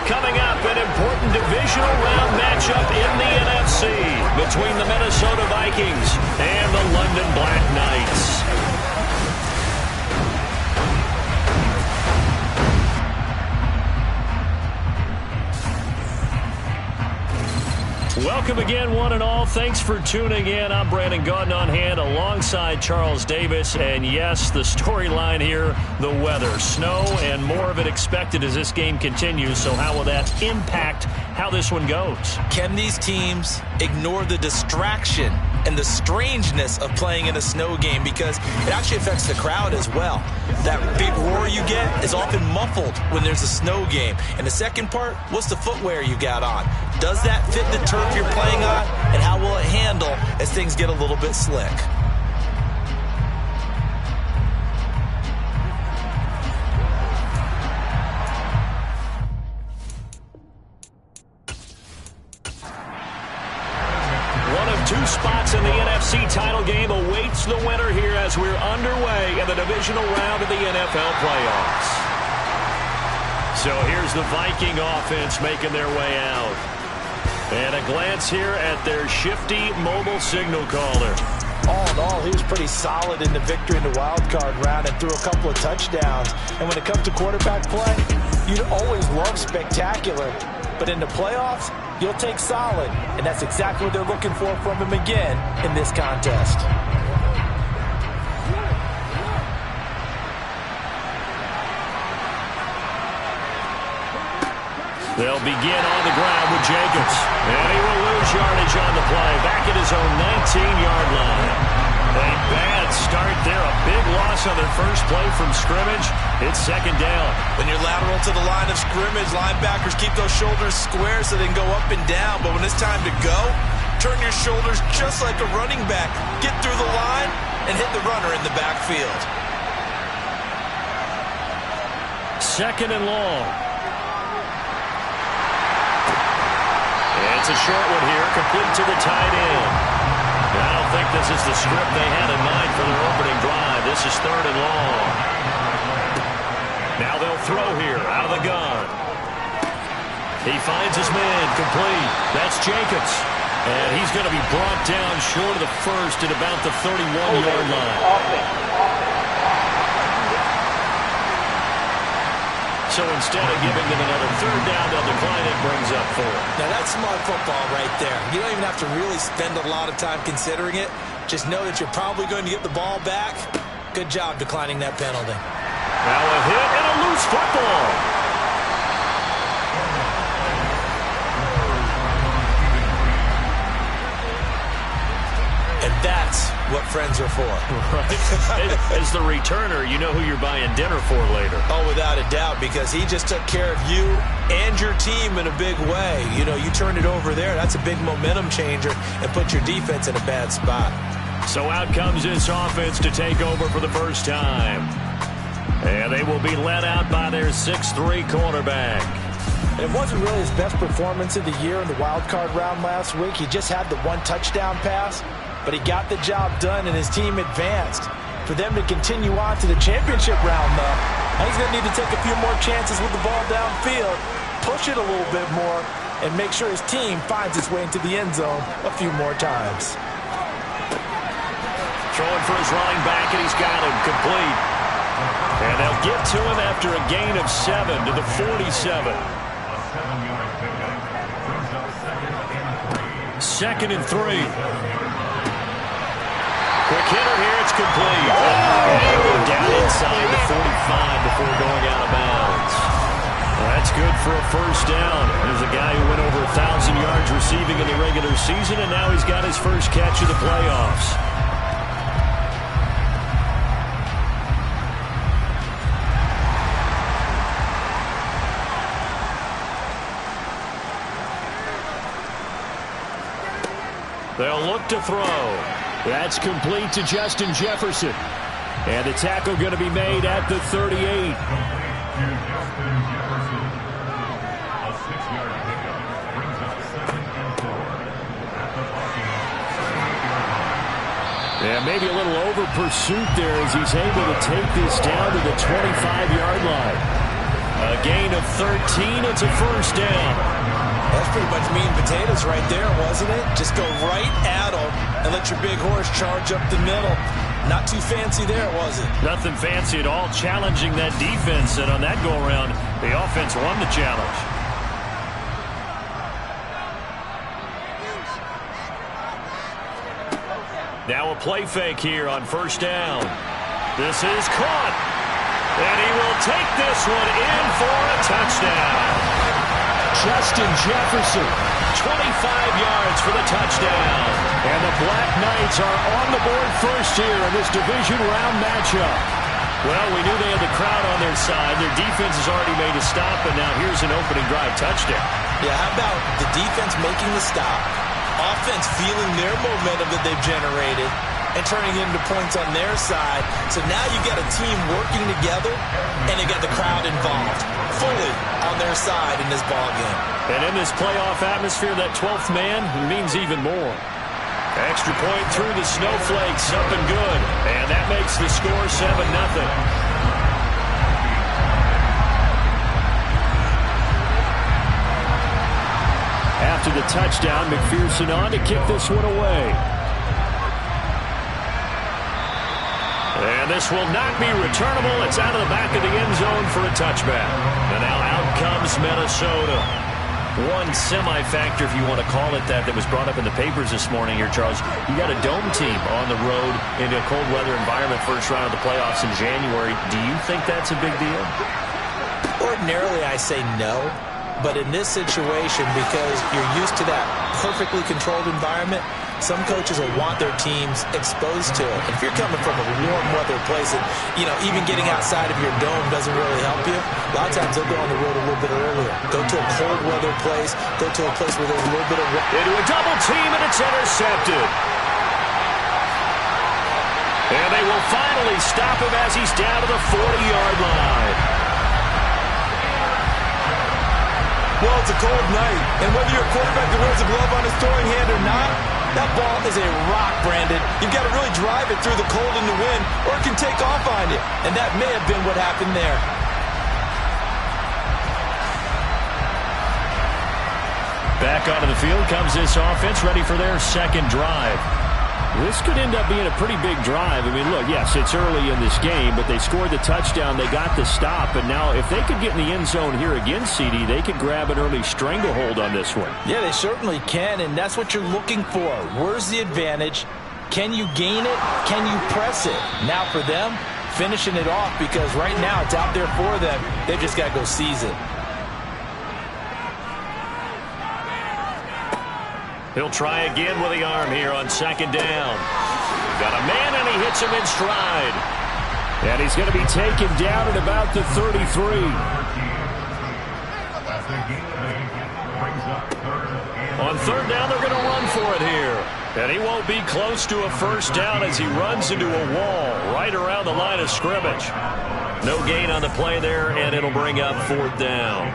Coming up, an important divisional round matchup in the NFC between the Minnesota Vikings and the London BlackKnights. Welcome again, one and all. Thanks for tuning in. I'm Brandon Gaudin on hand alongside Charles Davis. And yes, the storyline here, the weather. Snow and more of it expected as this game continues. So how will that impact how this one goes? Can these teams ignore the distraction and the strangeness of playing in a snow game? Because it actually affects the crowd as well. That big roar you get is often muffled when there's a snow game. And the second part, what's the footwear you got on? Does that fit the turf you're playing on? And how will it handle as things get a little bit slick? One of two spots in the NFC title game awaits the winner here as we're underway in the divisional round of the NFL playoffs. So here's the Viking offense making their way out. And a glance here at their shifty mobile signal caller. All in all, he was pretty solid in the victory in the wild card round and threw a couple of touchdowns. And when it comes to quarterback play, you'd always love spectacular. But in the playoffs, you'll take solid. And that's exactly what they're looking for from him again in this contest. They'll begin on the ground with Jacobs. And he will lose yardage on the play. Back at his own 19-yard line. A bad start there. A big loss on their first play from scrimmage. It's second down. When you're lateral to the line of scrimmage, linebackers keep those shoulders square so they can go up and down. But when it's time to go, turn your shoulders just like a running back. Get through the line and hit the runner in the backfield. Second and long. It's a short one here, complete to the tight end. I don't think this is the script they had in mind for their opening drive. This is third and long. Now they'll throw here, out of the gun. He finds his man, complete. That's Jacobs. And he's going to be brought down short of the first at about the 31-yard line. So instead of giving them another third down, they'll decline it, brings up fourth. Now that's smart football right there. You don't even have to really spend a lot of time considering it. Just know that you're probably going to get the ball back. Good job declining that penalty. Now a hit and a loose football. And that's what friends are for. Right. As the returner, you know who you're buying dinner for later. Oh, without a doubt, because he just took care of you and your team in a big way. You know, you turn it over there, that's a big momentum changer and put your defense in a bad spot. So out comes this offense to take over for the first time. And they will be led out by their 6'3" quarterback. And it wasn't really his best performance of the year in the wild card round last week. He just had the one touchdown pass. But he got the job done, and his team advanced. For them to continue on to the championship round, though, he's going to need to take a few more chances with the ball downfield, push it a little bit more, and make sure his team finds its way into the end zone a few more times. Throwing for his running back, and he's got him complete. And they'll get to him after a gain of 7 to the 47. Second and 3. Quick hitter here, it's complete. And go down inside the 45 before going out of bounds. Well, that's good for a first down. There's a guy who went over 1,000 yards receiving in the regular season, and now he's got his first catch of the playoffs. They'll look to throw. That's complete to Justin Jefferson. And the tackle going to be made at the 38. Yeah, maybe a little over pursuit there as he's able to take this down to the 25-yard line. A gain of 13. It's a first down. That's pretty much meat and potatoes right there, wasn't it? Just go right at them and let your big horse charge up the middle. Not too fancy there, was it? Nothing fancy at all, challenging that defense. And on that go-around, the offense won the challenge. Now a play fake here on first down. This is caught. And he will take this one in for a touchdown. Justin Jefferson, 25 yards for the touchdown. And the BlackKnights are on the board first here in this division round matchup. Well, we knew they had the crowd on their side. Their defense has already made a stop, and now here's an opening drive touchdown. Yeah, how about the defense making the stop, offense feeling their momentum that they've generated, and turning it into points on their side. So now you've got a team working together, and they got the crowd involved fully on their side in this ballgame. And in this playoff atmosphere, that 12th man means even more. Extra point through the snowflakes, up and good. And that makes the score 7-0. After the touchdown, McPherson on to kick this one away. And this will not be returnable. It's out of the back of the end zone for a touchback. And now out comes Minnesota. One semi-factor, if you want to call it that was brought up in the papers this morning here, Charles. You got a dome team on the road in a cold weather environment, first round of the playoffs in January. Do you think that's a big deal? Ordinarily, I say no. But in this situation, because you're used to that perfectly controlled environment, some coaches will want their teams exposed to it. If you're coming from a warm weather place and, even getting outside of your dome doesn't really help you, a lot of times they'll go on the road a little bit earlier. Go to a cold weather place, go to a place where there's a little bit of... Into a double team, and it's intercepted. And they will finally stop him as he's down to the 40-yard line. Well, it's a cold night, and whether you're a quarterback that wears a glove on his throwing hand or not, that ball is a rock, Brandon. You've got to really drive it through the cold and the wind, or it can take off on you. And that may have been what happened there. Back onto the field comes this offense, ready for their second drive. This could end up being a pretty big drive. I mean, look, yes, it's early in this game, but they scored the touchdown. They got the stop, and now if they could get in the end zone here again, CD, they could grab an early stranglehold on this one. Yeah, they certainly can, and that's what you're looking for. Where's the advantage? Can you gain it? Can you press it? Now for them, finishing it off, because right now it's out there for them. They've just got to go seize it. He'll try again with the arm here on second down. Got a man, and he hits him in stride. And he's going to be taken down at about the 33. On third down, they're going to run for it here. And he won't be close to a first down as he runs into a wall right around the line of scrimmage. No gain on the play there, and it'll bring up fourth down.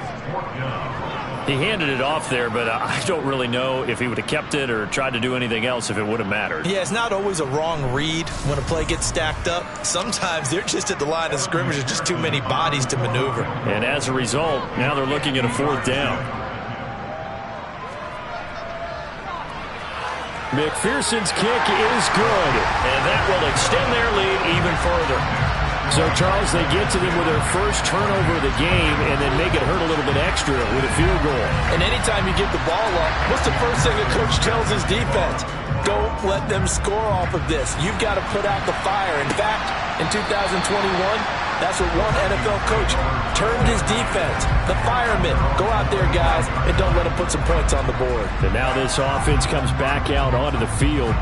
He handed it off there, but I don't really know if he would have kept it or tried to do anything else if it would have mattered. Yeah, it's not always a wrong read when a play gets stacked up. Sometimes they're just at the line of scrimmage. There's just too many bodies to maneuver. And as a result, now they're looking at a fourth down. McPherson's kick is good, and that will extend their lead even further. So, Charles, they get to them with their first turnover of the game and then make it hurt a little bit extra with a field goal. And anytime you give the ball up, what's the first thing a coach tells his defense? Don't let them score off of this. You've got to put out the fire. In fact, in 2021, that's what one NFL coach termed his defense. The firemen. Go out there, guys, and don't let them put some points on the board. And now this offense comes back out onto the field.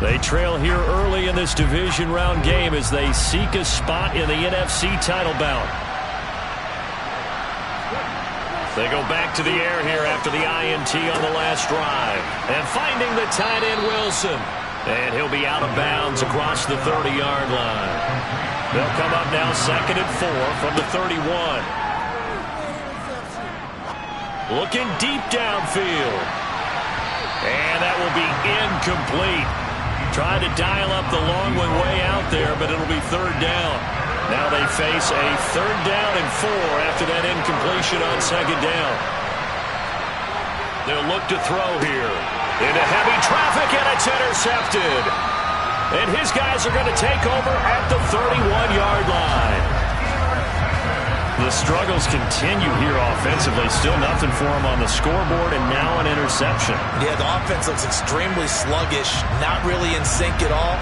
They trail here early in this division round game as they seek a spot in the NFC title bout. They go back to the air here after the INT on the last drive. And finding the tight end Wilson. And he'll be out of bounds across the 30-yard line. They'll come up now 2nd and 4 from the 31. Looking deep downfield. And that will be incomplete. Tried to dial up the long one way out there, but it'll be third down. Now they face a 3rd down and 4 after that incompletion on 2nd down. They'll look to throw here. Into heavy traffic, and it's intercepted. And his guys are going to take over at the 31-yard line. The struggles continue here offensively. Still nothing for him on the scoreboard, and now an interception. Yeah, the offense looks extremely sluggish, not really in sync at all.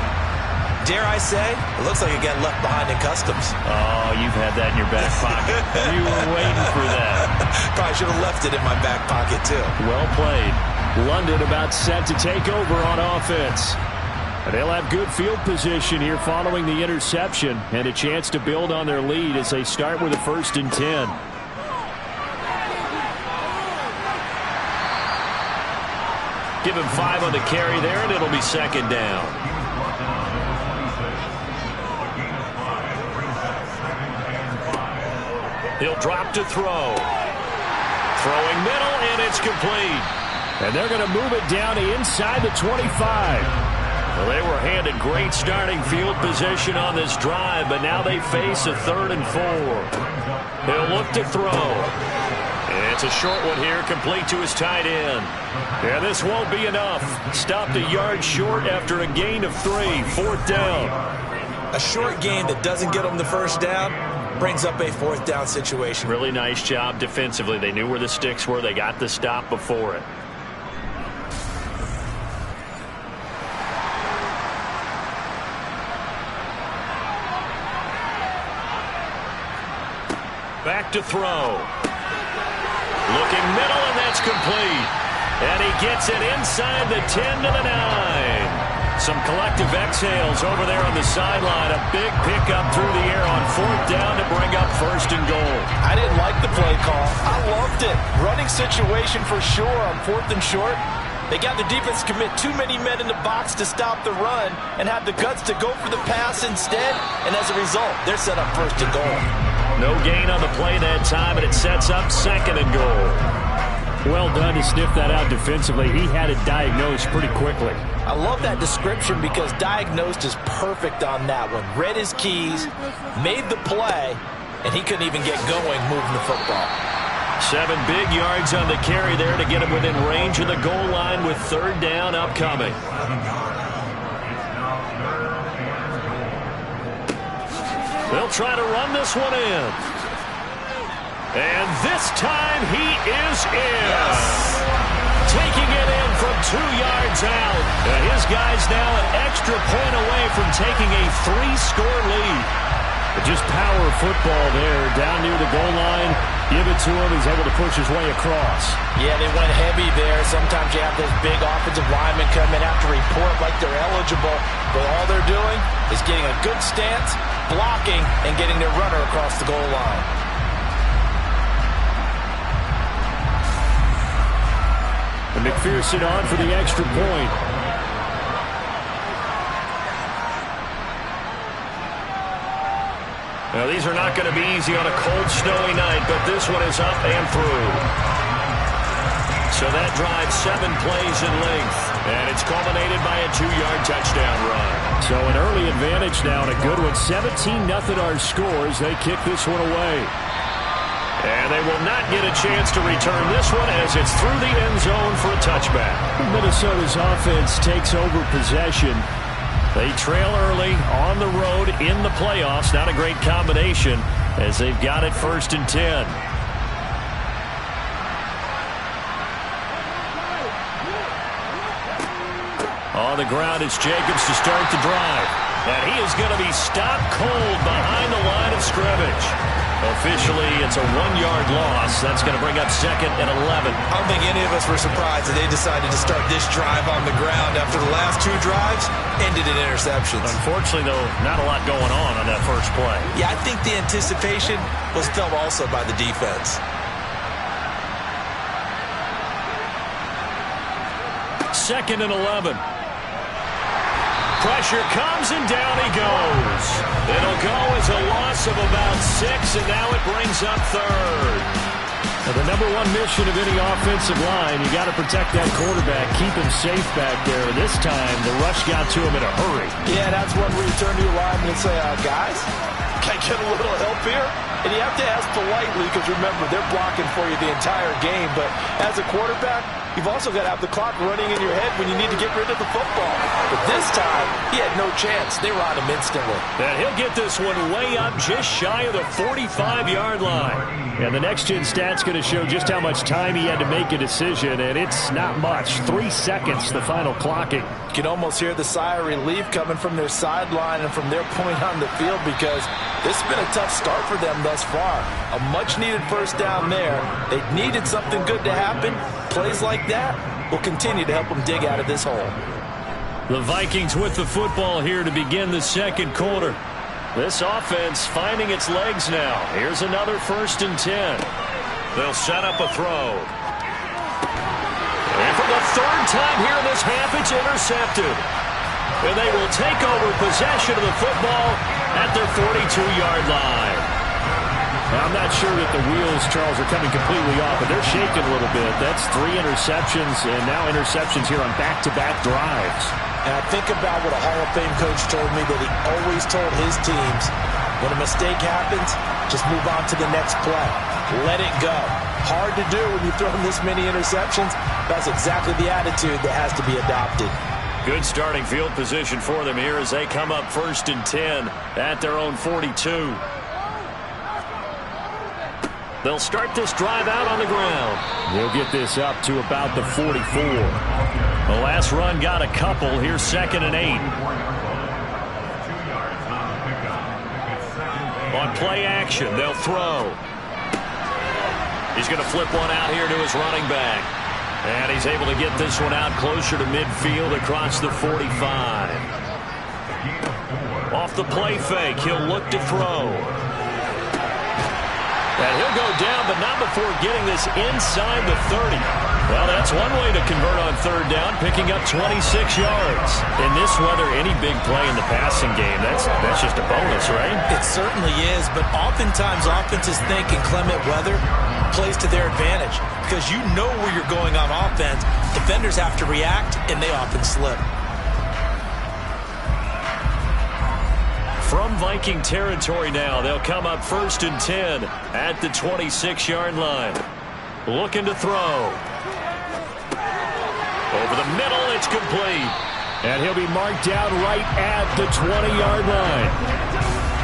Dare I say, it looks like it got left behind in customs. Oh, you've had that in your back pocket. You were waiting for that. Probably should have left it in my back pocket, too. Well played. London about set to take over on offense. And they'll have good field position here following the interception and a chance to build on their lead as they start with a 1st and 10. Give him 5 on the carry there, and it'll be 2nd down. He'll drop to throw. Throwing middle, and it's complete. And they're going to move it down to inside the 25. Well, they were handed great starting field position on this drive, but now they face a 3rd and 4. He'll look to throw. It's a short one here, complete to his tight end. Yeah, this won't be enough. Stopped a yard short after a gain of 3. 4th down. A short gain that doesn't get them the 1st down brings up a 4th down situation. Really nice job defensively. They knew where the sticks were. They got the stop before it. Back to throw. Looking middle, and that's complete. And he gets it inside the 10 to the 9. Some collective exhales over there on the sideline. A big pickup through the air on 4th down to bring up 1st and goal. I didn't like the play call. I loved it. Running situation for sure on 4th and short. They got the defense to commit too many men in the box to stop the run and have the guts to go for the pass instead. And as a result, they're set up 1st and goal. No gain on the play that time, and it sets up 2nd and goal. Well done to sniff that out defensively. He had it diagnosed pretty quickly. I love that description because diagnosed is perfect on that one. Read his keys, made the play, and he couldn't even get going moving the football. 7 big yards on the carry there to get him within range of the goal line with 3rd down upcoming. They'll try to run this one in. And this time he is in. Yes. Taking it in from 2 yards out. And his guy's now an extra point away from taking a 3-score lead. But just power football there down near the goal line. Give it to him. He's able to push his way across. Yeah, they went heavy there. Sometimes you have those big offensive linemen come in after report like they're eligible. But all they're doing is getting a good stance, blocking, and getting their runner across the goal line. And McPherson on for the extra point. Now, these are not going to be easy on a cold, snowy night, but this one is up and through. So that drives 7 plays in length, and it's culminated by a 2-yard touchdown run. So an early advantage now, and a good one. 17-0 our score as they kick this one away. And they will not get a chance to return this one as it's through the end zone for a touchback. Minnesota's offense takes over possession. They trail early on the road in the playoffs. Not a great combination as they've got it 1st and 10. On the ground, it's Jacobs to start the drive. And he is going to be stopped cold behind the line of scrimmage. Officially, it's a 1-yard loss. That's going to bring up 2nd and 11. I don't think any of us were surprised that they decided to start this drive on the ground after the last 2 drives ended in interceptions. Unfortunately, though, not a lot going on that first play. Yeah, I think the anticipation was felt also by the defense. 2nd and 11. Pressure comes, and down he goes. It'll go as a loss of about 6, and now it brings up 3rd. Now, the number one mission of any offensive line, you got to protect that quarterback, keep him safe back there. This time, the rush got to him in a hurry. Yeah, that's one where you turn to your lineman and say, guys, Can I get a little help here? And you have to ask politely because, remember, they're blocking for you the entire game. But as a quarterback, you've also got to have the clock running in your head when you need to get rid of the football. But this time, he had no chance. They were on him instantly. And he'll get this one way up just shy of the 45-yard line. And the next-gen stat's going to show just how much time he had to make a decision, and it's not much. 3 seconds, the final clocking. You can almost hear the sigh of relief coming from their sideline and from their point on the field because this has been a tough start for them thus far. A much-needed first down there. They needed something good to happen. Plays like that will continue to help them dig out of this hole. The Vikings with the football here to begin the second quarter. This offense finding its legs now. Here's another 1st and 10. They'll set up a throw. And for the 3rd time here in this half, it's intercepted. And they will take over possession of the football at their 42-yard line. Now, I'm not sure that the wheels, Charles, are coming completely off, but they're shaking a little bit. That's 3 interceptions, and now interceptions here on back-to-back drives. And I think about what a Hall of Fame coach told me that he always told his teams, when a mistake happens, just move on to the next play. Let it go. Hard to do when you throw this many interceptions. That's exactly the attitude that has to be adopted. Good starting field position for them here as they come up 1st and 10 at their own 42. They'll start this drive out on the ground. They'll get this up to about the 44. The last run got a couple. Here's 2nd and 8. On play action, they'll throw. He's going to flip one out here to his running back. And he's able to get this one out closer to midfield across the 45. Off the play fake, he'll look to throw. And he'll go down, but not before getting this inside the 30. Well, that's one way to convert on 3rd down, picking up 26 yards. In this weather, any big play in the passing game, that's just a bonus, right? It certainly is, but oftentimes offenses think in clement weather plays to their advantage because you know where you're going on offense. Defenders have to react, and they often slip. From Viking territory now, they'll come up 1st and 10 at the 26-yard line. Looking to throw. Over the middle, it's complete. And he'll be marked down right at the 20-yard line.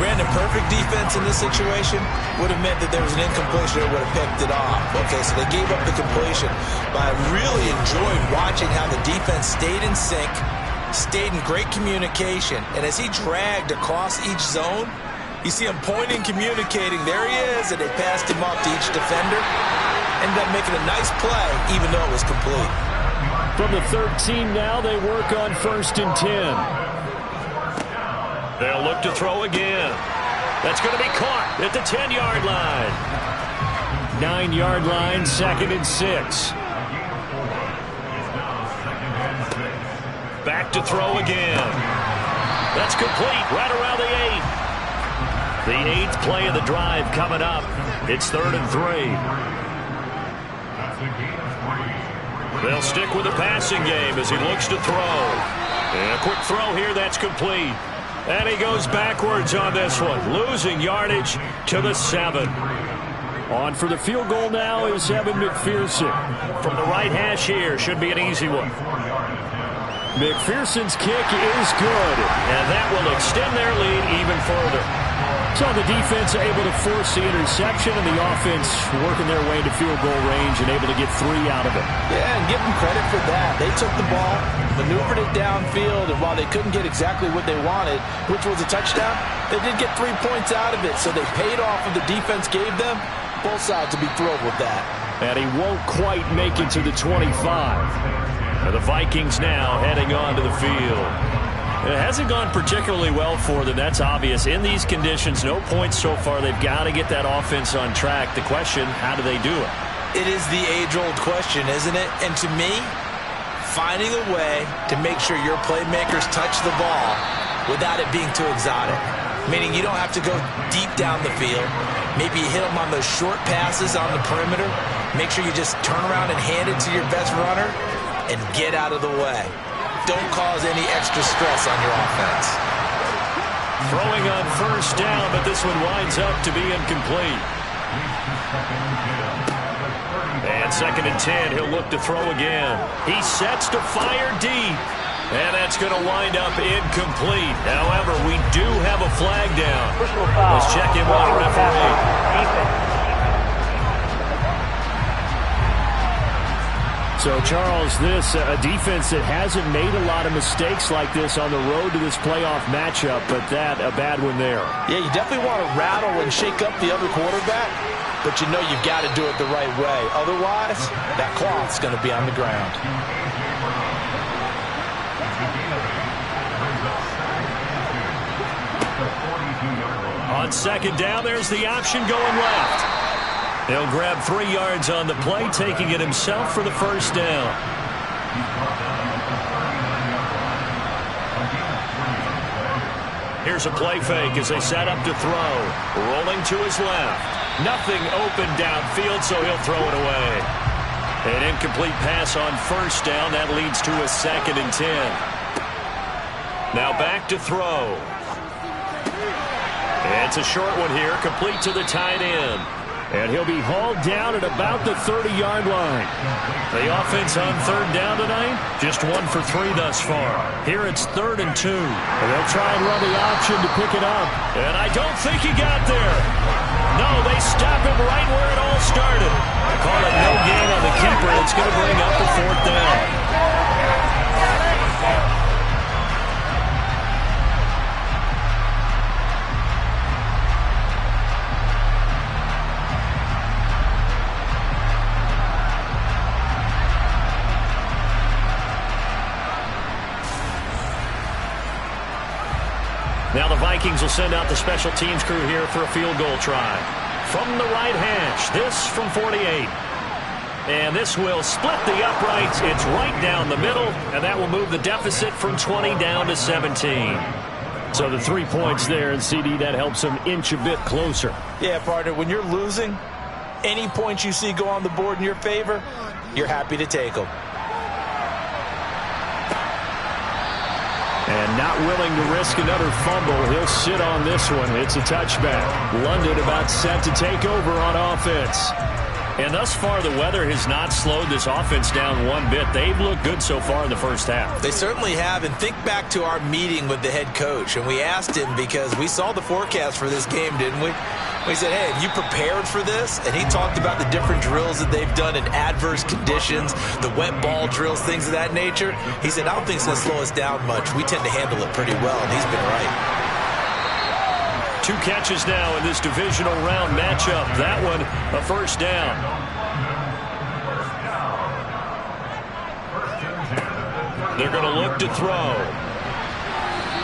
Brandon, perfect defense in this situation would have meant that there was an incompletion that would have picked it off. Okay, so they gave up the completion. But I really enjoyed watching how the defense stayed in sync, stayed in great communication, and as he dragged across each zone, you see him pointing, communicating. There he is, and they passed him off to each defender. Ended up making a nice play, even though it was complete. From the 13 now, they work on 1st and 10. They'll look to throw again. That's going to be caught at the 10-yard line. 9-yard line, 2nd and 6. Back to throw again. That's complete right around the 8. The 8th play of the drive coming up. It's 3rd and 3. They'll stick with the passing game as he looks to throw. And a quick throw here, that's complete. And he goes backwards on this one, losing yardage to the 7. On for the field goal now is Evan McPherson. From the right hash here, should be an easy one. McPherson's kick is good, and that will extend their lead even further. So the defense able to force the interception, and the offense working their way to field goal range and able to get 3 out of it. Yeah, and give them credit for that. They took the ball, maneuvered it downfield, and while they couldn't get exactly what they wanted, which was a touchdown, they did get 3 points out of it, so they paid off what the defense gave them. Both sides will be thrilled with that. And he won't quite make it to the 25. And the Vikings now heading onto the field. It hasn't gone particularly well for them, that's obvious. In these conditions, no points so far. They've got to get that offense on track. The question, how do they do it? It is the age-old question, isn't it? And to me, finding a way to make sure your playmakers touch the ball without it being too exotic. Meaning you don't have to go deep down the field. Maybe you hit them on those short passes on the perimeter. Make sure you just turn around and hand it to your best runner and get out of the way. Don't cause any extra stress on your offense. Throwing on first down, but this one winds up to be incomplete. And 2nd and 10, he'll look to throw again. He sets to fire deep. And that's going to wind up incomplete. However, we do have a flag down. Let's check in with the referee. So, Charles, this a defense that hasn't made a lot of mistakes like this on the road to this playoff matchup, but that a bad one there. Yeah, you definitely want to rattle and shake up the other quarterback, but you know you've got to do it the right way. Otherwise, that cloth's going to be on the ground. On 2nd down, there's the option going left. He'll grab 3 yards on the play, taking it himself for the first down. Here's a play fake as they set up to throw. Rolling to his left. Nothing open downfield, so he'll throw it away. An incomplete pass on first down. That leads to a 2nd and 10. Now back to throw. It's a short one here, complete to the tight end. And he'll be hauled down at about the 30-yard line. The offense on 3rd down tonight, just 1 for 3 thus far. Here it's 3rd and 2. And they'll try and run the option to pick it up. And I don't think he got there. No, they stop him right where it all started. Call it no gain on the keeper. It's going to bring up the 4th down. Now the Vikings will send out the special teams crew here for a field goal try. From the right hash, this from 48. And this will split the uprights. It's right down the middle, and that will move the deficit from 20 down to 17. So the 3 points there, and CD, that helps them inch a bit closer. Yeah, partner, when you're losing, any points you see go on the board in your favor, you're happy to take them. And not willing to risk another fumble, he'll sit on this one. It's a touchback. London about set to take over on offense. And thus far, the weather has not slowed this offense down one bit. They've looked good so far in the first half. They certainly have. And think back to our meeting with the head coach. And we asked him, because we saw the forecast for this game, didn't we? We said, hey, have you prepared for this? And he talked about the different drills that they've done in adverse conditions, the wet ball drills, things of that nature. He said, I don't think it's going to slow us down much. We tend to handle it pretty well, and he's been right. 2 catches now in this divisional round matchup. That one, a first down. They're going to look to throw.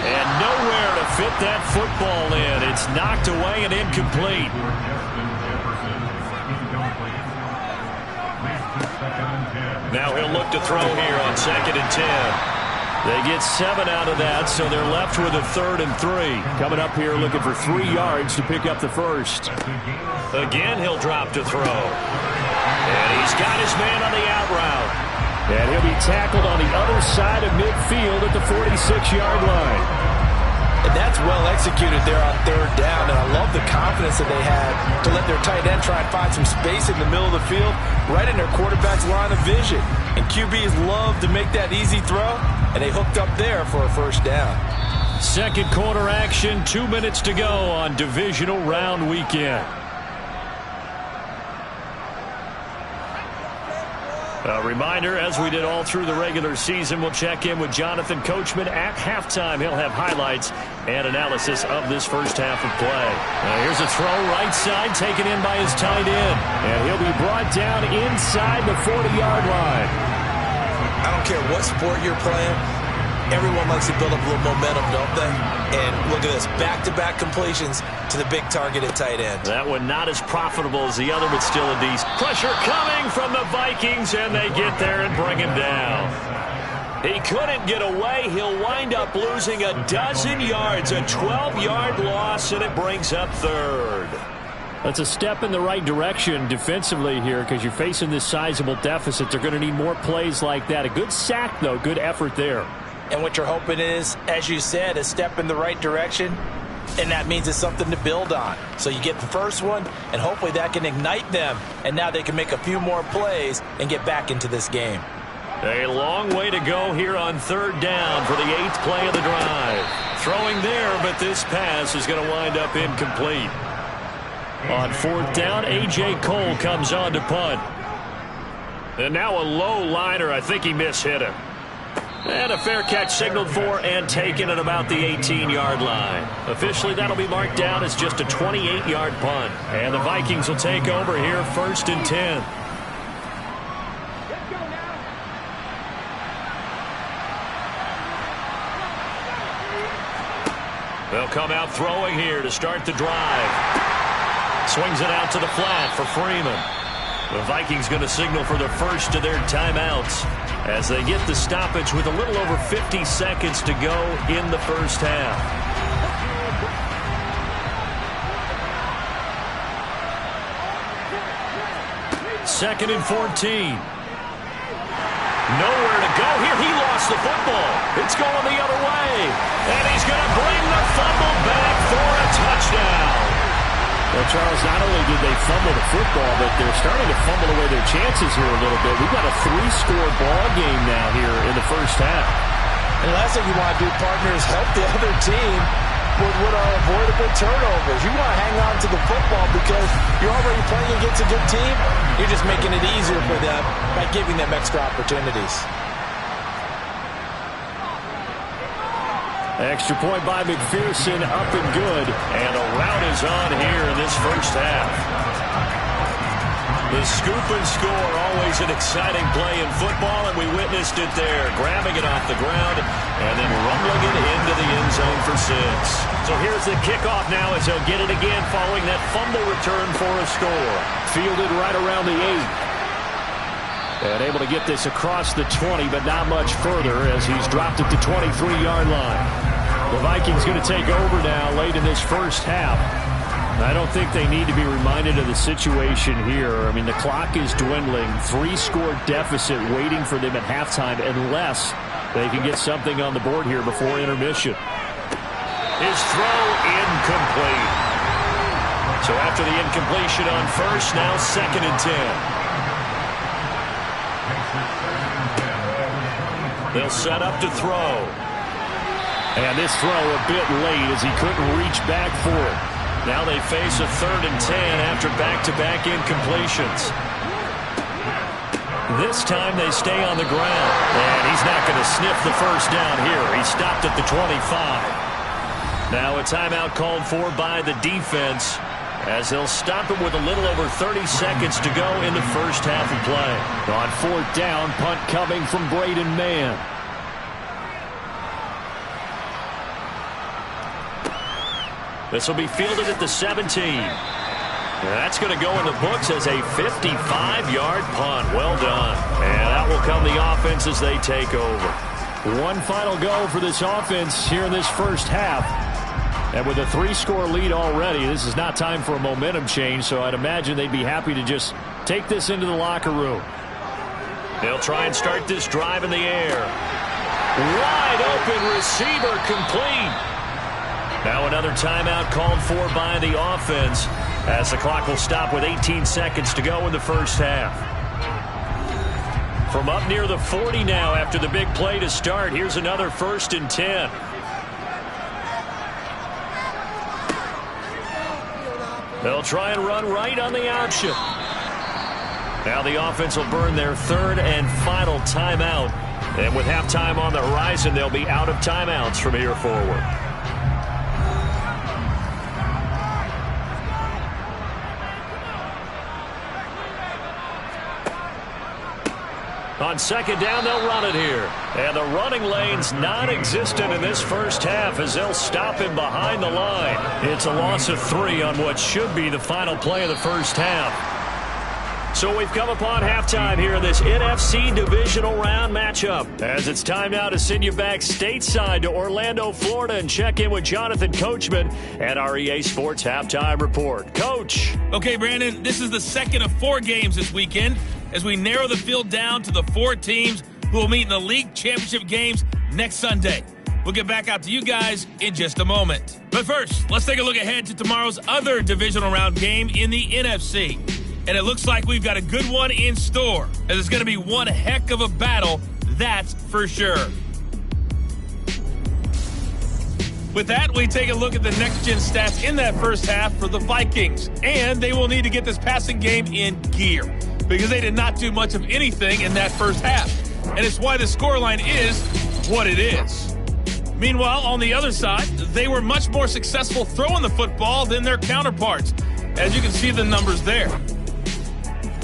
And nowhere to fit that football in. It's knocked away and incomplete. Now he'll look to throw here on 2nd and 10. They get 7 out of that, so they're left with a 3rd and 3. Coming up here looking for 3 yards to pick up the first. Again, he'll drop to throw. And he's got his man on the out route. And he'll be tackled on the other side of midfield at the 46-yard line. And that's well executed there on 3rd down, and I love the confidence that they had to let their tight end try and find some space in the middle of the field, right in their quarterback's line of vision. And QBs love to make that easy throw, and they hooked up there for a first down. Second quarter action, 2 minutes to go on divisional round weekend. A reminder, as we did all through the regular season, we'll check in with Jonathan Coachman at halftime. He'll have highlights and analysis of this first half of play. Here's a throw right side, taken in by his tight end. And he'll be brought down inside the 40-yard line. I don't care what sport you're playing. Everyone likes to build up a little momentum, don't they? And look at this, back-to-back completions to the big target at tight end. That one not as profitable as the other, but still a decent. Pressure coming from the Vikings, and they get there and bring him down. He couldn't get away. He'll wind up losing a dozen yards, a 12-yard loss, and it brings up 3rd. That's a step in the right direction defensively here, because you're facing this sizable deficit. They're going to need more plays like that. A good sack, though. Good effort there. And what you're hoping is, as you said, a step in the right direction. And that means it's something to build on. So you get the first one, and hopefully that can ignite them. And now they can make a few more plays and get back into this game. A long way to go here on third down for the 8th play of the drive. Throwing there, but this pass is going to wind up incomplete. On fourth down, A.J. Cole comes on to punt. And now a low liner. I think he mishit him. And a fair catch signaled for and taken at about the 18-yard line. Officially, that'll be marked down as just a 28-yard punt. And the Vikings will take over here, 1st and 10. They'll come out throwing here to start the drive. Swings it out to the flat for Freeman. The Vikings going to signal for the first of their timeouts as they get the stoppage with a little over 50 seconds to go in the first half. Second and 14. Nowhere to go here. He lost the football. It's going the other way. And he's going to bring the fumble back for a touchdown. Well, Charles, not only did they fumble the football, but they're starting to fumble away their chances here a little bit. We've got a 3-score ball game now here in the first half. And the last thing you want to do, partner, is help the other team with what are avoidable turnovers. You want to hang on to the football because you're already playing against a good team. You're just making it easier for them by giving them extra opportunities. Extra point by McPherson, up and good. And a rout is on here in this first half. The scoop and score, always an exciting play in football, and we witnessed it there. Grabbing it off the ground and then rumbling it into the end zone for 6. So here's the kickoff now as they'll get it again following that fumble return for a score. Fielded right around the 8. And able to get this across the 20, but not much further as he's dropped it to 23-yard line. The Vikings going to take over now late in this first half. I don't think they need to be reminded of the situation here. I mean, the clock is dwindling. 3-score deficit waiting for them at halftime unless they can get something on the board here before intermission. His throw incomplete. So after the incompletion on first, now 2nd and 10. They'll set up to throw. And this throw a bit late as he couldn't reach back for it. Now they face a 3rd and 10 after back-to-back incompletions. This time they stay on the ground. And he's not going to sniff the first down here. He stopped at the 25. Now a timeout called for by the defense as they'll stop him with a little over 30 seconds to go in the first half of play. On 4th down, punt coming from Braden Mann. This will be fielded at the 17. That's going to go in the books as a 55-yard punt. Well done. And that will come the offense as they take over. One final go for this offense here in this first half. And with a 3-score lead already, this is not time for a momentum change, so I'd imagine they'd be happy to just take this into the locker room. They'll try and start this drive in the air. Wide open receiver complete. Now another timeout called for by the offense as the clock will stop with 18 seconds to go in the first half. From up near the 40 now after the big play to start, here's another 1st and 10. They'll try and run right on the option. Now the offense will burn their 3rd and final timeout. And with halftime on the horizon, they'll be out of timeouts from here forward. On 2nd down, they'll run it here. And the running lane's non-existent in this first half as they'll stop him behind the line. It's a loss of 3 on what should be the final play of the first half. So we've come upon halftime here in this NFC Divisional Round matchup. As it's time now to send you back stateside to Orlando, Florida, and check in with Jonathan Coachman at our EA Sports Halftime Report. Coach. Okay, Brandon, this is the second of 4 games this weekend as we narrow the field down to the 4 teams who will meet in the league championship games next Sunday. We'll get back out to you guys in just a moment. But first, let's take a look ahead to tomorrow's other divisional round game in the NFC. And it looks like we've got a good one in store, as it's going to be one heck of a battle, that's for sure. With that, we take a look at the next-gen stats in that first half for the Vikings. And they will need to get this passing game in gear, because they did not do much of anything in that first half. And it's why the scoreline is what it is. Meanwhile, on the other side, they were much more successful throwing the football than their counterparts, as you can see the numbers there.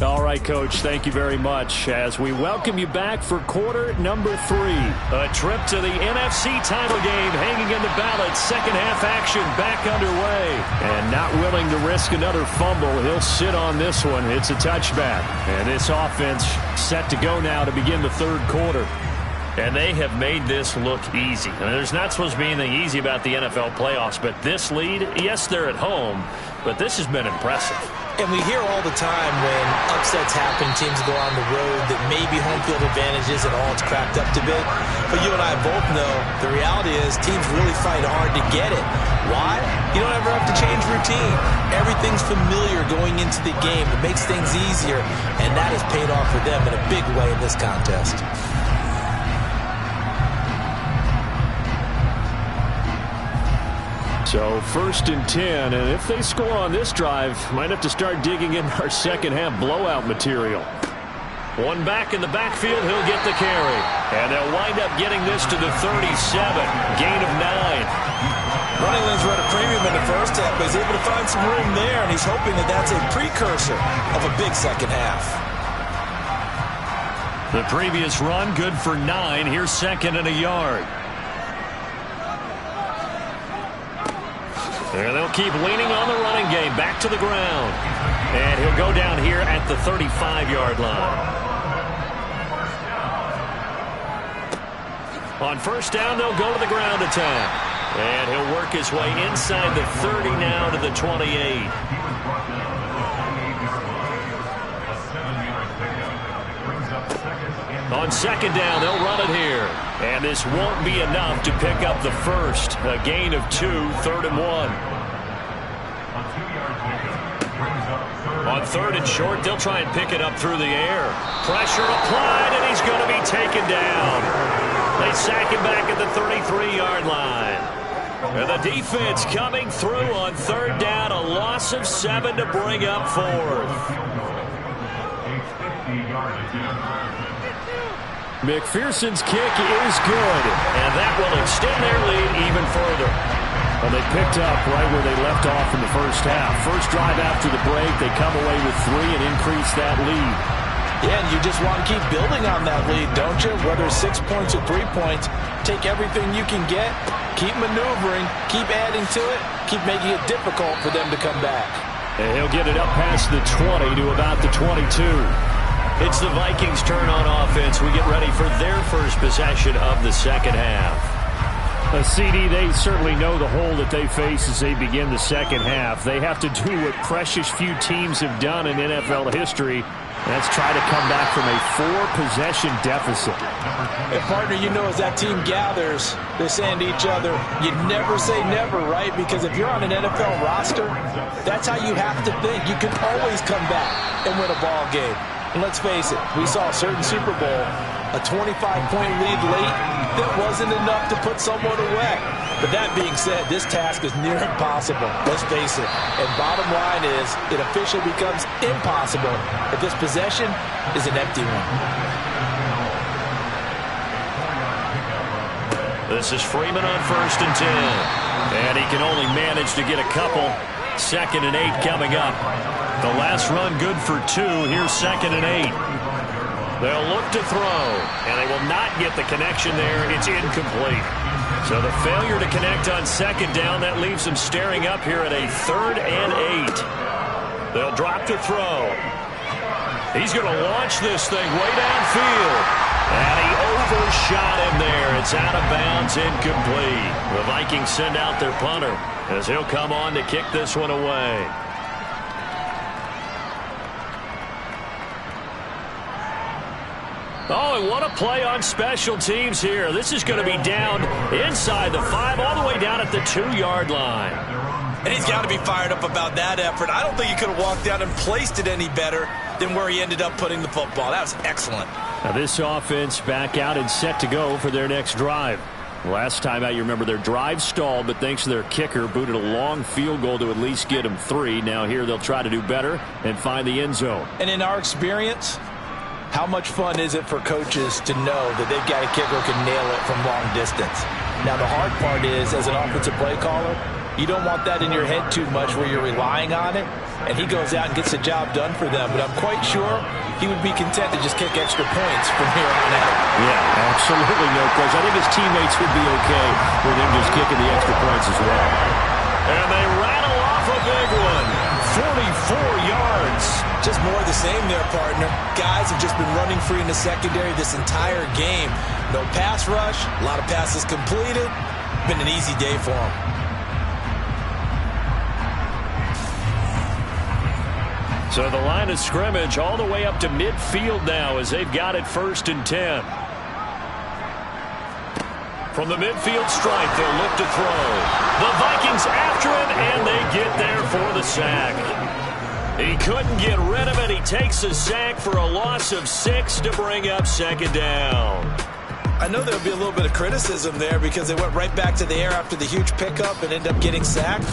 All right, Coach, thank you very much as we welcome you back for quarter number 3. A trip to the NFC title game hanging in the balance. Second half action back underway. And not willing to risk another fumble, he'll sit on this one. It's a touchback. And this offense set to go now to begin the third quarter. And they have made this look easy. I mean, there's not supposed to be anything easy about the NFL playoffs, but this lead, yes, they're at home, but this has been impressive. And we hear all the time when upsets happen, teams go on the road, that maybe home field advantages and all it's cracked up to be. But you and I both know the reality is teams really fight hard to get it. Why? You don't ever have to change routine. Everything's familiar going into the game. It makes things easier, and that has paid off for them in a big way in this contest. So 1st and 10, and if they score on this drive, might have to start digging in our second half blowout material. One back in the backfield, he'll get the carry. And they'll wind up getting this to the 37, gain of 9. Running lanes were at a premium in the first half, but he's able to find some room there, and he's hoping that that's a precursor of a big second half. The previous run, good for 9. Here's 2nd and a yard. And they'll keep leaning on the running game. Back to the ground. And he'll go down here at the 35-yard line. On first down, they'll go to the ground attack. And he'll work his way inside the 30 now to the 28. On second down, they'll run it here. And this won't be enough to pick up the first. A gain of 2, 3rd and 1. On 3rd and short, they'll try and pick it up through the air. Pressure applied, and he's going to be taken down. They sack him back at the 33-yard line. And the defense coming through on 3rd down. A loss of 7 to bring up 4th. McPherson's kick is good. And that will extend their lead even further. Well, they picked up right where they left off in the first half. First drive after the break, they come away with 3 and increase that lead. Yeah, and you just want to keep building on that lead, don't you? Whether it's 6 points or 3 points, take everything you can get, keep maneuvering, keep adding to it, keep making it difficult for them to come back. And he'll get it up past the 20 to about the 22. It's the Vikings' turn on offense. We get ready for their first possession of the second half. A CD, they certainly know the hole that they face as they begin the second half. They have to do what precious few teams have done in NFL history. That's try to come back from a 4-possession deficit. And partner, you know, as that team gathers, they're saying to each other, you never say never, right? Because if you're on an NFL roster, that's how you have to think. You can always come back and win a ball game. And let's face it, we saw a certain Super Bowl, a 25-point lead late that wasn't enough to put someone away. But that being said, this task is near impossible. Let's face it. And bottom line is, it officially becomes impossible if this possession is an empty one. This is Freeman on 1st and 10. And he can only manage to get a couple. 2nd and 8 coming up. The last run good for 2. Here's 2nd and 8. They'll look to throw, and they will not get the connection there. It's incomplete. So the failure to connect on 2nd down, that leaves them staring up here at a 3rd and 8. They'll drop to throw. He's going to launch this thing way downfield. And he overshot him there. It's out of bounds, incomplete. The Vikings send out their punter as he'll come on to kick this one away. Oh, and what a play on special teams here. This is going to be down inside the 5, all the way down at the 2-yard line. And he's got to be fired up about that effort. I don't think he could have walked down and placed it any better than where he ended up putting the football. That was excellent. Now this offense back out and set to go for their next drive. Last time out, you remember their drive stalled, but thanks to their kicker, booted a long field goal to at least get them 3. Now here they'll try to do better and find the end zone. And in our experience, how much fun is it for coaches to know that they've got a kicker who can nail it from long distance? Now the hard part is, as an offensive play caller, you don't want that in your head too much where you're relying on it, and he goes out and gets the job done for them. But I'm quite sure he would be content to just kick extra points from here on out. Yeah, absolutely no question. I think his teammates would be okay with him just kicking the extra points as well. And they rattle off a big one. 44 yards. Just more of the same there, partner. Guys have just been running free in the secondary this entire game. No pass rush, a lot of passes completed. Been an easy day for them. So the line of scrimmage all the way up to midfield now as they've got it 1st and 10. From the midfield stripe, they'll look to throw. The Vikings after him, and they get there for the sack. He couldn't get rid of it. He takes a sack for a loss of 6 to bring up 2nd down. I know there'll be a little bit of criticism there because they went right back to the air after the huge pickup and ended up getting sacked.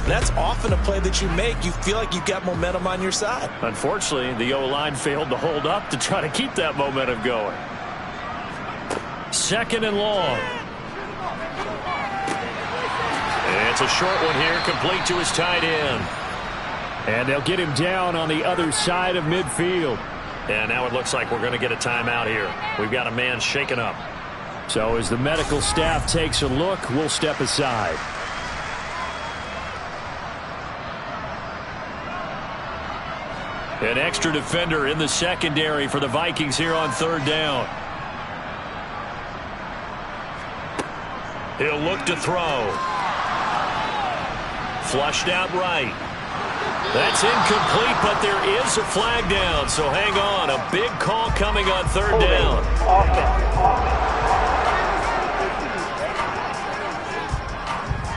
That's often a play that you make. You feel like you've got momentum on your side. Unfortunately, the O-line failed to hold up to try to keep that momentum going. 2nd and long. It's a short one here, complete to his tight end. And they'll get him down on the other side of midfield. And now it looks like we're going to get a timeout here. We've got a man shaken up. So as the medical staff takes a look, we'll step aside. An extra defender in the secondary for the Vikings here on 3rd down. He'll look to throw. Flushed out right. That's incomplete, but there is a flag down, so hang on. A big call coming on 3rd down.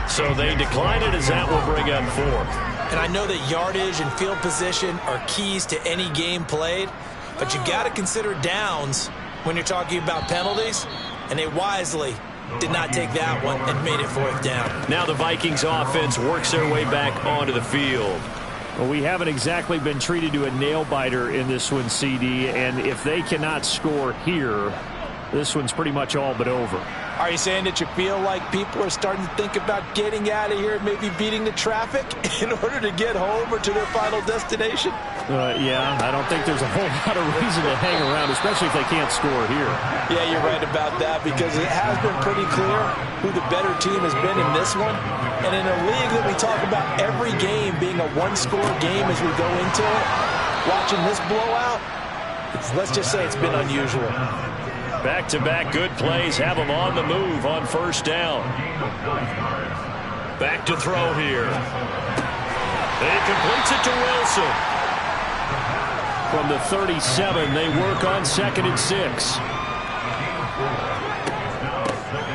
So they decline it as that will bring up 4th. And I know that yardage and field position are keys to any game played, but you got to consider downs when you're talking about penalties, and they wisely did not take that one and made it 4th down. Now the Vikings offense works their way back onto the field. Well, we haven't exactly been treated to a nail-biter in this one, CD, and if they cannot score here, this one's pretty much all but over. Are you saying that you feel like people are starting to think about getting out of here and maybe beating the traffic in order to get home or to their final destination? Yeah, I don't think there's a whole lot of reason to hang around, especially if they can't score here. Yeah, you're right about that because it has been pretty clear who the better team has been in this one. And in a league that we talk about every game being a one-score game as we go into it, watching this blowout, let's just say it's been unusual. Back-to-back good plays have them on the move on 1st down. Back to throw here. He completes it to Wilson. From the 37, they work on 2nd and 6.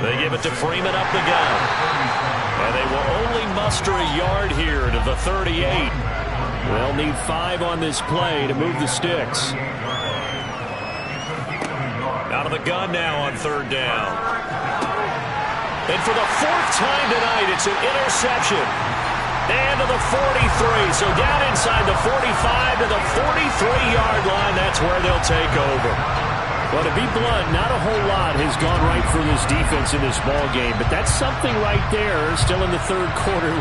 They give it to Freeman up the gut. And they will only muster a yard here to the 38. They'll need 5 on this play to move the sticks. Out of the gun now on 3rd down. And for the 4th time tonight, it's an interception. And to the 43. So down inside the 45 to the 43-yard line. That's where they'll take over. Well, to be blunt, not a whole lot has gone right for this defense in this ball game, but that's something right there. Still in the 3rd quarter.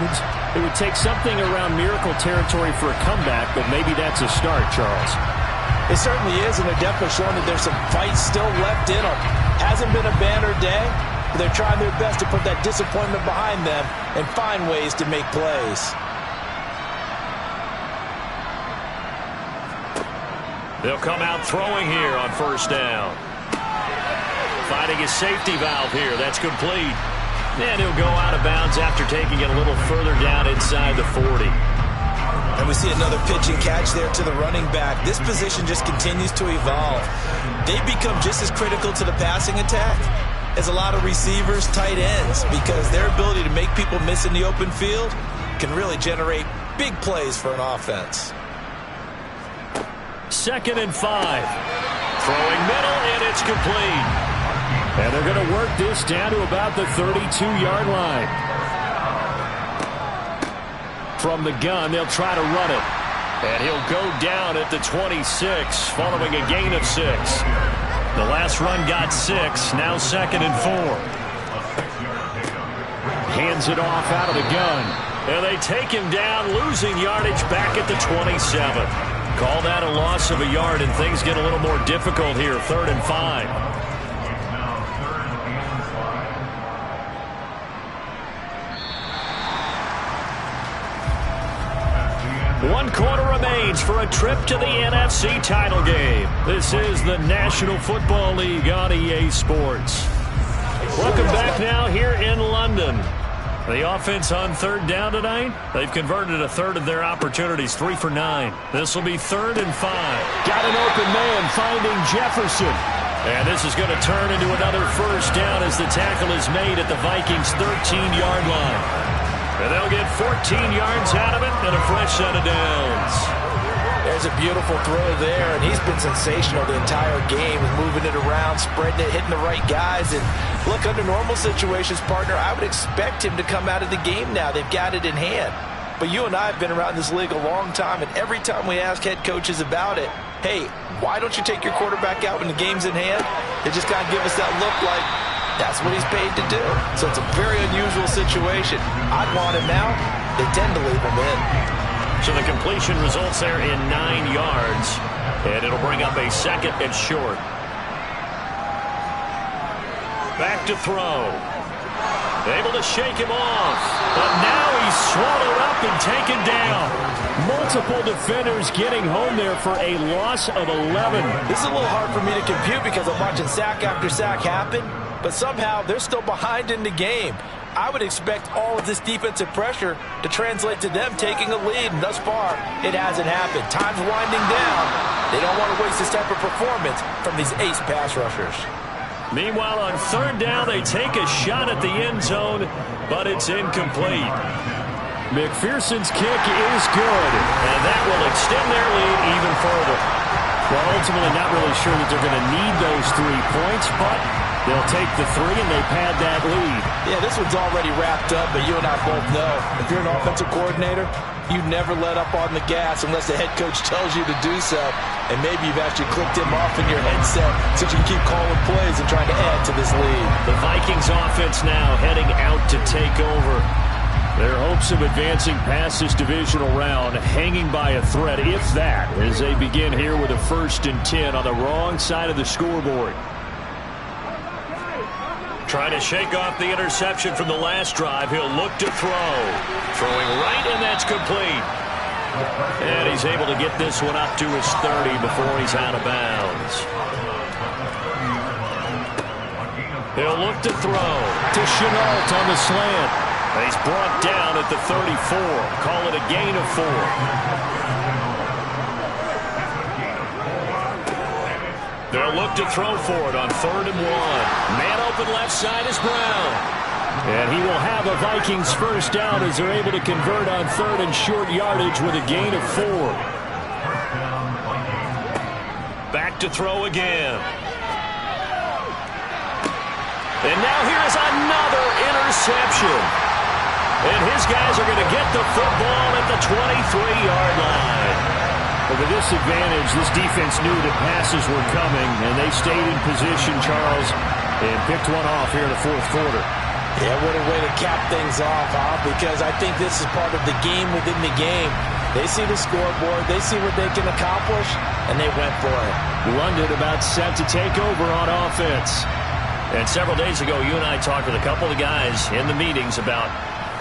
It would take something around miracle territory for a comeback, but maybe that's a start, Charles. It certainly is, and they're definitely showing that there's some fight still left in them. Hasn't been a banner day, but they're trying their best to put that disappointment behind them and find ways to make plays. They'll come out throwing here on 1st down. Finding his safety valve here. That's complete. And he'll go out of bounds after taking it a little further down inside the 40. And we see another pitch and catch there to the running back. This position just continues to evolve. They become just as critical to the passing attack as a lot of receivers, tight ends, because their ability to make people miss in the open field can really generate big plays for an offense. 2nd and 5. Throwing middle, and it's complete. And they're going to work this down to about the 32-yard line. From the gun, they'll try to run it. And he'll go down at the 26, following a gain of 6. The last run got 6, now 2nd and 4. Hands it off out of the gun. And they take him down, losing yardage back at the 27. Call that a loss of a yard, and things get a little more difficult here. 3rd and 5. One quarter remains for a trip to the NFC title game. This is the National Football League on EA Sports. Welcome back now here in London. The offense on 3rd down tonight, they've converted a third of their opportunities, 3 for 9. This will be 3rd and 5. Got an open man finding Jefferson. And this is going to turn into another first down as the tackle is made at the Vikings' 13-yard line. And they'll get 14 yards out of it and a fresh set of downs. There's a beautiful throw there, and he's been sensational the entire game, moving it around, spreading it, hitting the right guys. And look, under normal situations, partner, I would expect him to come out of the game now. They've got it in hand. But you and I have been around this league a long time, and every time we ask head coaches about it, hey, why don't you take your quarterback out when the game's in hand? They just kind of give us that look like, that's what he's paid to do. So it's a very unusual situation. I'd want him now. They tend to leave him in. So the completion results there in 9 yards. And it'll bring up a 2nd and short. Back to throw. Able to shake him off. But now he's swallowed up and taken down. Multiple defenders getting home there for a loss of 11. This is a little hard for me to compute because I'm watching sack after sack happen. But somehow they're still behind in the game. I would expect all of this defensive pressure to translate to them taking a lead, and thus far, it hasn't happened. Time's winding down. They don't want to waste this type of performance from these ace pass rushers. Meanwhile, on 3rd down, they take a shot at the end zone, but it's incomplete. McPherson's kick is good, and that will extend their lead even further. Well, ultimately, not really sure that they're going to need those 3 points, but they'll take the 3 and they pad that lead. Yeah, this one's already wrapped up, but you and I both know if you're an offensive coordinator, you never let up on the gas unless the head coach tells you to do so. And maybe you've actually clicked him off in your headset so you can keep calling plays and trying to add to this lead. The Vikings offense now heading out to take over. Their hopes of advancing past this divisional round hanging by a thread, if that, as they begin here with a 1st and 10 on the wrong side of the scoreboard. Trying to shake off the interception from the last drive. He'll look to throw. Throwing right, and that's complete. And he's able to get this one up to his 30 before he's out of bounds. He'll look to throw to Chenault on the slant. And he's brought down at the 34. Call it a gain of 4. They'll look to throw for it on 3rd and 1. Man open left side is Brown. And he will have a Vikings first down as they're able to convert on 3rd and short yardage with a gain of 4. Back to throw again. And now here's another interception. And his guys are going to get the football at the 23-yard line. But with this advantage, this defense knew that passes were coming, and they stayed in position, Charles, and picked one off here in the 4th quarter. Yeah, what a way to cap things off, huh? Because I think this is part of the game within the game. They see the scoreboard, they see what they can accomplish, and they went for it. London about set to take over on offense. And several days ago, you and I talked with a couple of guys in the meetings about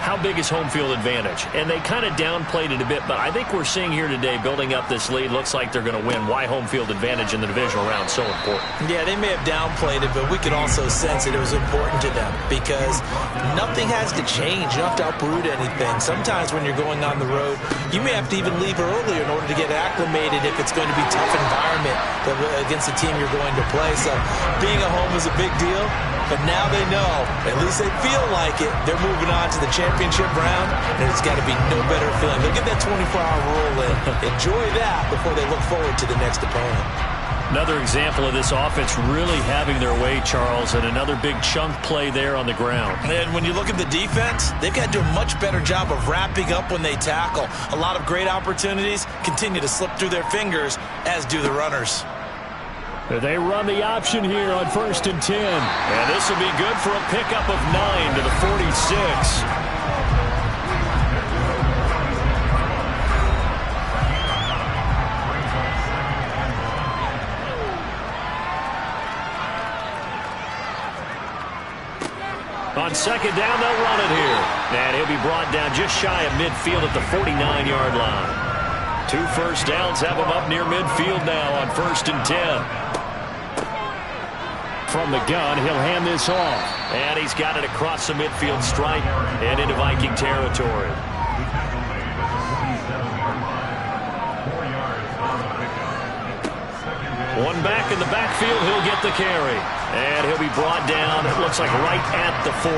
how big is home field advantage? And they kind of downplayed it a bit, but I think we're seeing here today, building up this lead, looks like they're going to win. Why home field advantage in the divisional round so important? Yeah, they may have downplayed it, but we could also sense that it was important to them because nothing has to change. You don't have to uproot anything. Sometimes when you're going on the road, you may have to even leave earlier in order to get acclimated if it's going to be a tough environment against the team you're going to play. So being at home is a big deal, but now they know, at least they feel like it, they're moving on to the championship round, and it's got to be no better feeling. They'll get that 24-hour rule in. Enjoy that before they look forward to the next opponent. Another example of this offense really having their way, Charles, and another big chunk play there on the ground. And when you look at the defense, they've got to do a much better job of wrapping up when they tackle. A lot of great opportunities continue to slip through their fingers, as do the runners. They run the option here on 1st and 10. And this will be good for a pickup of 9 to the 46. On 2nd down, they'll run it here. And he'll be brought down just shy of midfield at the 49-yard line. 2 first downs have him up near midfield now on 1st and 10. From the gun, he'll hand this off. And he's got it across the midfield stripe and into Viking territory. One back in the backfield, he'll get the carry. And he'll be brought down, it looks like right at the 40.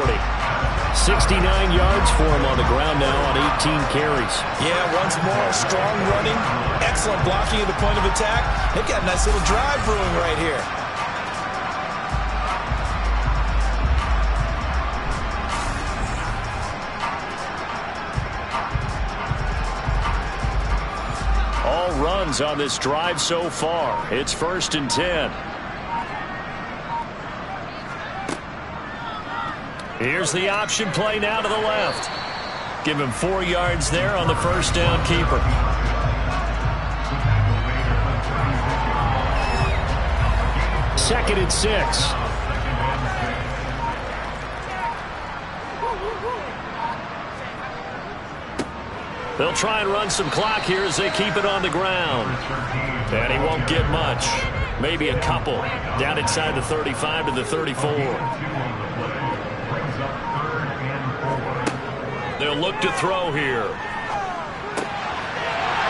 69 yards for him on the ground now on 18 carries. Yeah, once more, strong running, excellent blocking at the point of attack. They've got a nice little drive brewing right here. All runs on this drive so far. It's 1st and 10. Here's the option play now to the left. Give him 4 yards there on the first down keeper. Second and 6. They'll try and run some clock here as they keep it on the ground. And he won't get much. Maybe a couple. Down inside the 35 to the 34. They'll look to throw here.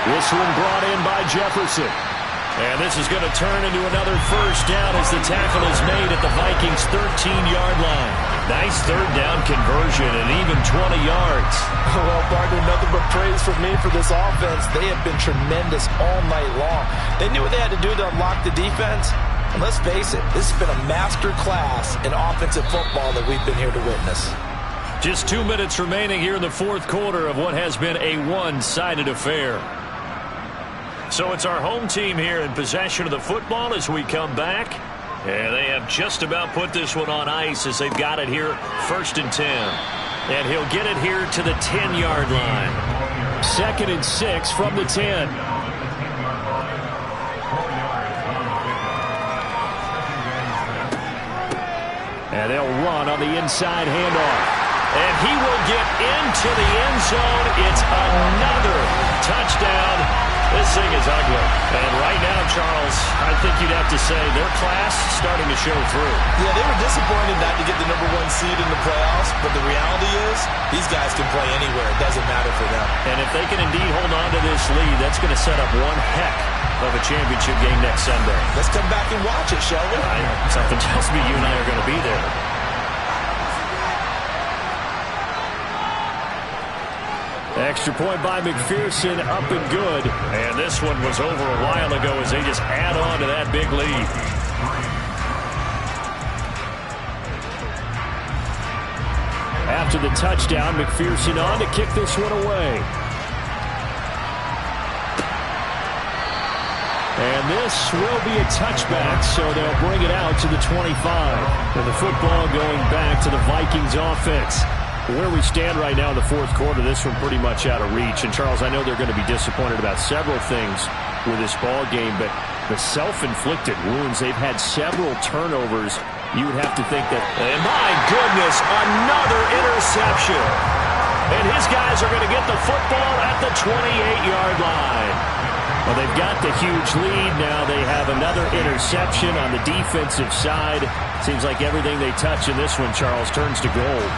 This one brought in by Jefferson. And this is going to turn into another first down as the tackle is made at the Vikings' 13-yard line. Nice third down conversion and even 20 yards. Well, partner, nothing but praise from me for this offense. They have been tremendous all night long. They knew what they had to do to unlock the defense. And let's face it, this has been a master class in offensive football that we've been here to witness. Just 2 minutes remaining here in the fourth quarter of what has been a one-sided affair. So it's our home team here in possession of the football as we come back. And they have just about put this one on ice as they've got it here 1st and 10. And he'll get it here to the 10-yard line. 2nd and 6 from the 10. And they'll run on the inside handoff. And he will get into the end zone. It's another touchdown. This thing is ugly. And right now, Charles, I think you'd have to say their class starting to show through. Yeah, they were disappointed not to get the #1 seed in the playoffs, but the reality is these guys can play anywhere. It doesn't matter for them. And if they can indeed hold on to this lead, that's going to set up one heck of a championship game next Sunday. Let's come back and watch it, shall we? Something tells me you and I are going to be there. Extra point by McPherson, up and good. And this one was over a while ago as they just add on to that big lead. After the touchdown, McPherson on to kick this one away. And this will be a touchback, so they'll bring it out to the 25. And the football going back to the Vikings offense. Where we stand right now in the fourth quarter, this one pretty much out of reach. And, Charles, I know they're going to be disappointed about several things with this ball game, but the self-inflicted wounds, they've had several turnovers. You would have to think that, and my goodness, another interception. And his guys are going to get the football at the 28-yard line. Well, they've got the huge lead. Now they have another interception on the defensive side. Seems like everything they touch in this one, Charles, turns to gold.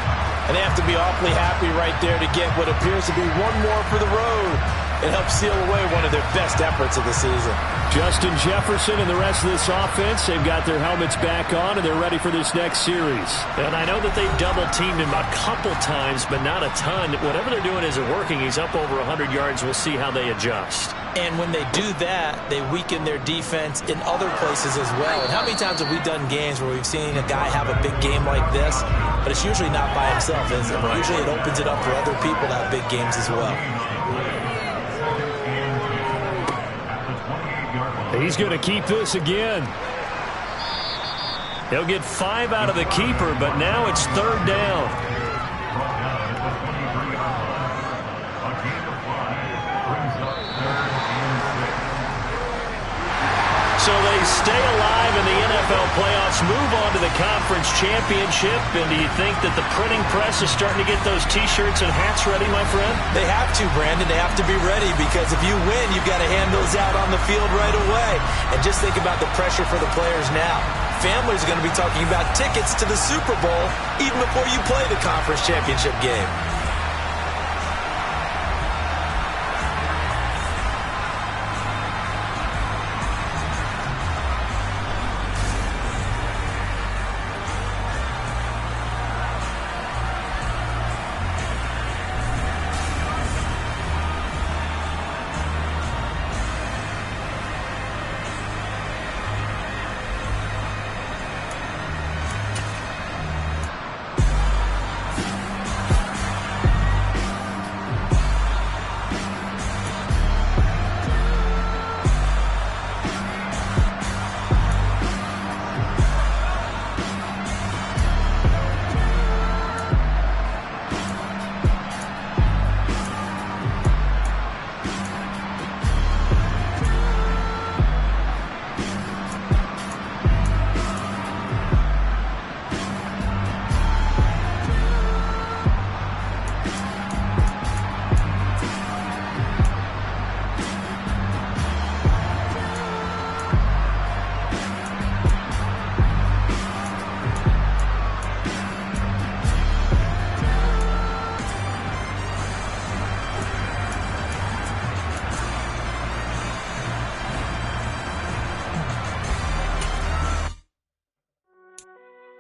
And they have to be awfully happy right there to get what appears to be one more for the road. It helps seal away one of their best efforts of the season. Justin Jefferson and the rest of this offense, they've got their helmets back on, and they're ready for this next series. And I know that they've double-teamed him a couple times, but not a ton. Whatever they're doing isn't working. He's up over 100 yards. We'll see how they adjust. And when they do that, they weaken their defense in other places as well. And how many times have we done games where we've seen a guy have a big game like this, but it's usually not by himself, is it? Usually it opens it up for other people to have big games as well. He's going to keep this again. He'll get 5 out of the keeper, but now it's 3rd down. So they stay alive in the NFL playoffs, move on to the conference championship. And do you think that the printing press is starting to get those T-shirts and hats ready, my friend? They have to, Brandon. They have to be ready because if you win, you've got to hand those out on the field right away. And just think about the pressure for the players now. Families are going to be talking about tickets to the Super Bowl even before you play the conference championship game.